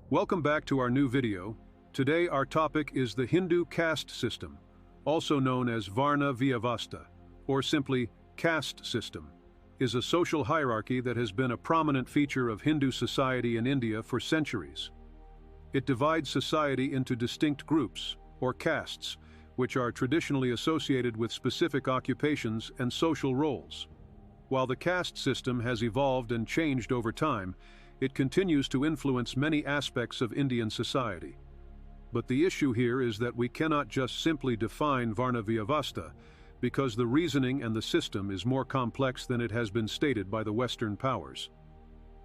Welcome back to our new video. Today our topic is the Hindu caste system, also known as Varna Vyavastha, or simply caste system, is a social hierarchy that has been a prominent feature of Hindu society in India for centuries. It divides society into distinct groups, or castes, which are traditionally associated with specific occupations and social roles. While the caste system has evolved and changed over time, it continues to influence many aspects of Indian society. But the issue here is that we cannot just simply define Varna Vyavastha, because the reasoning and the system is more complex than it has been stated by the Western powers.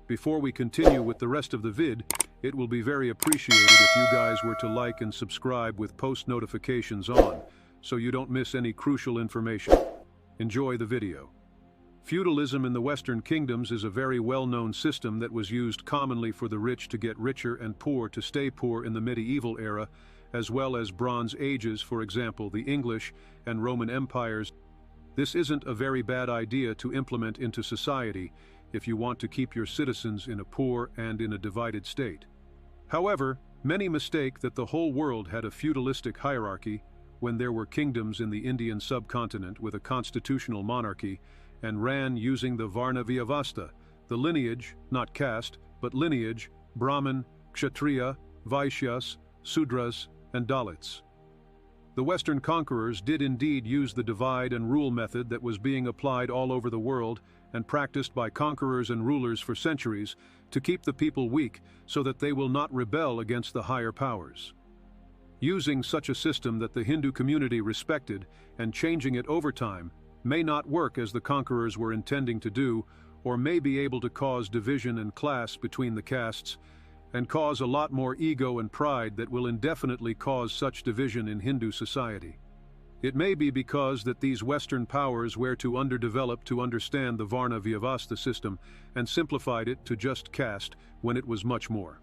Before we continue with the rest of the vid, it will be very appreciated if you guys were to like and subscribe with post notifications on, so you don't miss any crucial information. Enjoy the video. Feudalism in the Western kingdoms is a very well-known system that was used commonly for the rich to get richer and poor to stay poor in the medieval era, as well as Bronze Ages, for example, the English and Roman empires. This isn't a very bad idea to implement into society if you want to keep your citizens in a poor and in a divided state. However, many mistake that the whole world had a feudalistic hierarchy when there were kingdoms in the Indian subcontinent with a constitutional monarchy and ran using the Varna Vyavastha, the lineage, not caste, but lineage, Brahmin, Kshatriya, Vaishyas, Sudras, and Dalits. The Western conquerors did indeed use the divide and rule method that was being applied all over the world and practiced by conquerors and rulers for centuries to keep the people weak so that they will not rebel against the higher powers. Using such a system that the Hindu community respected and changing it over time may not work as the conquerors were intending to do, or may be able to cause division and class between the castes, and cause a lot more ego and pride that will indefinitely cause such division in Hindu society. It may be because that these Western powers were too underdeveloped to understand the Varna Vyavastha system and simplified it to just caste when it was much more.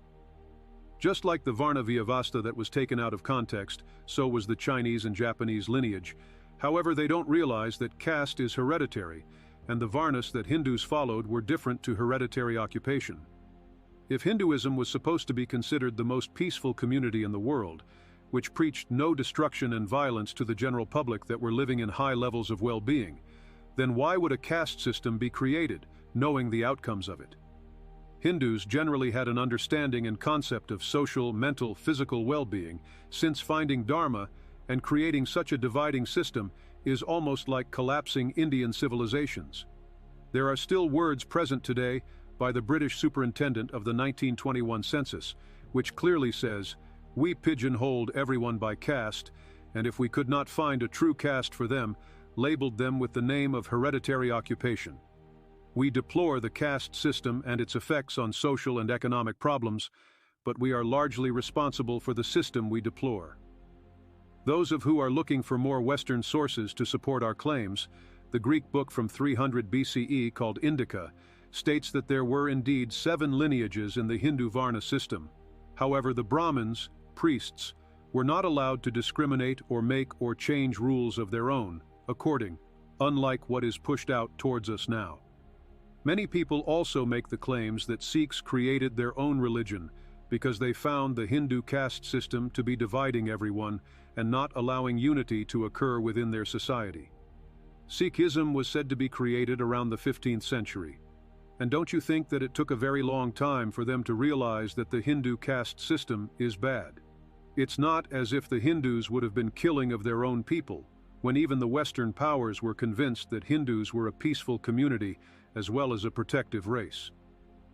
Just like the Varna Vyavastha that was taken out of context, so was the Chinese and Japanese lineage. However, they don't realize that caste is hereditary, and the Varnas that Hindus followed were different to hereditary occupation. If Hinduism was supposed to be considered the most peaceful community in the world, which preached no destruction and violence to the general public that were living in high levels of well-being, then why would a caste system be created, knowing the outcomes of it? Hindus generally had an understanding and concept of social, mental, physical well-being, since finding Dharma and creating such a dividing system is almost like collapsing Indian civilizations. There are still words present today by the British superintendent of the 1921 census, which clearly says, "We pigeonholed everyone by caste, and if we could not find a true caste for them, labeled them with the name of hereditary occupation. We deplore the caste system and its effects on social and economic problems, but we are largely responsible for the system we deplore." Those of who are looking for more Western sources to support our claims, the Greek book from 300 BCE called Indica states that there were indeed 7 lineages in the Hindu Varna system. However, the Brahmins, priests, were not allowed to discriminate or make or change rules of their own, unlike what is pushed out towards us now. Many people also make the claims that Sikhs created their own religion because they found the Hindu caste system to be dividing everyone and not allowing unity to occur within their society. Sikhism was said to be created around the 15th century. And don't you think that it took a very long time for them to realize that the Hindu caste system is bad? It's not as if the Hindus would have been killing of their own people, when even the Western powers were convinced that Hindus were a peaceful community as well as a protective race.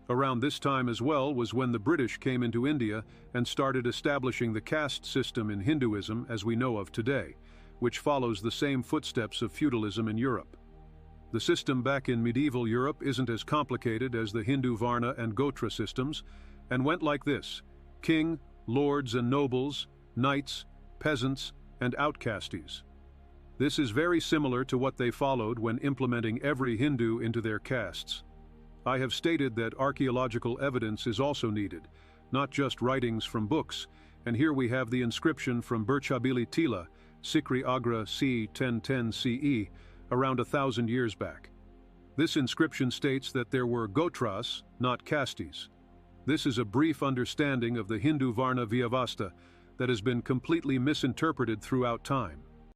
Around this time as well was when the British came into India and started establishing the caste system in Hinduism as we know of today, which follows the same footsteps of feudalism in Europe. The system back in medieval Europe isn't as complicated as the Hindu Varna and Gotra systems, and went like this: king, lords and nobles, knights, peasants, and outcastes. This is very similar to what they followed when implementing every Hindu into their castes. I have stated that archaeological evidence is also needed, not just writings from books, and here we have the inscription from Birchabili Tila, Sikri Agra c. 1010 CE, around 1,000 years back. This inscription states that there were Gotras, not castes. This is a brief understanding of the Hindu Varna Vyavastha that has been completely misinterpreted throughout time.